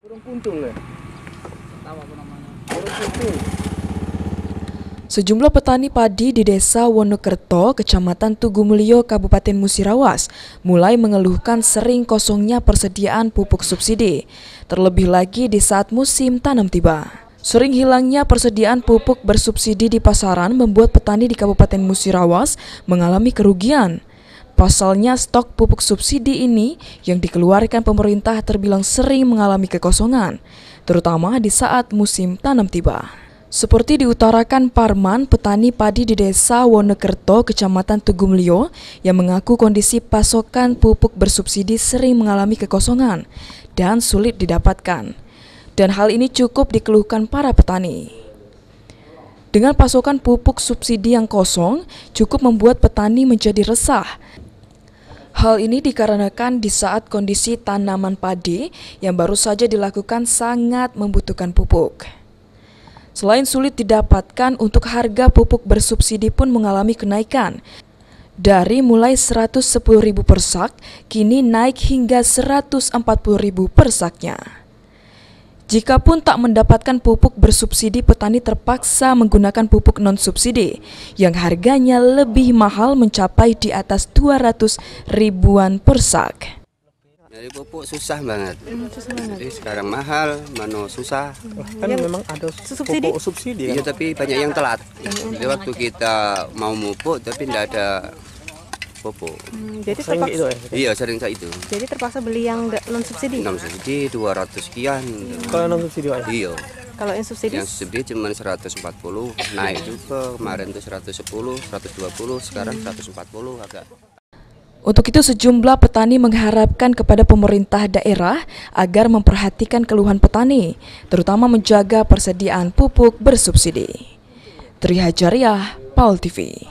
Burung kuntul ya? Tahu apa namanya? Burung kuntul. Sejumlah petani padi di Desa Wonokerto, Kecamatan Tugumulyo, Kabupaten Musirawas, mulai mengeluhkan sering kosongnya persediaan pupuk subsidi, terlebih lagi di saat musim tanam tiba. Sering hilangnya persediaan pupuk bersubsidi di pasaran membuat petani di Kabupaten Musirawas mengalami kerugian. Pasalnya stok pupuk subsidi ini yang dikeluarkan pemerintah terbilang sering mengalami kekosongan, terutama di saat musim tanam tiba. Seperti diutarakan Parman, petani padi di Desa Wonokerto, Kecamatan Tugumulyo, yang mengaku kondisi pasokan pupuk bersubsidi sering mengalami kekosongan dan sulit didapatkan. Dan hal ini cukup dikeluhkan para petani. Dengan pasokan pupuk subsidi yang kosong, cukup membuat petani menjadi resah. Hal ini dikarenakan di saat kondisi tanaman padi yang baru saja dilakukan sangat membutuhkan pupuk. Selain sulit didapatkan, untuk harga pupuk bersubsidi pun mengalami kenaikan. Dari mulai Rp110.000 per sak, kini naik hingga Rp140.000 per saknya. Jikapun tak mendapatkan pupuk bersubsidi, petani terpaksa menggunakan pupuk non-subsidi yang harganya lebih mahal mencapai di atas Rp200.000-an per sak. Dari pupuk susah banget. Jadi sekarang mahal, mana susah. Kan memang ada pupuk subsidi Iya, kan? tapi banyak yang telat. Jadi waktu kita mau mupuk tapi tidak ada pupuk. Jadi Sering terpaksa, gitu ya? Iya, sering kayak itu. jadi terpaksa beli yang non subsidi. 6 subsidi 200 sekian. Kalau non subsidi Pak, ya? Iya. Kalau yang subsidi, Yang subsidi cuma 140, naik juga. Kemarin tuh 110, 120, sekarang 140 agak. Untuk itu sejumlah petani mengharapkan kepada pemerintah daerah agar memperhatikan keluhan petani, terutama menjaga persediaan pupuk bersubsidi. Tri Hajariah, Paul TV.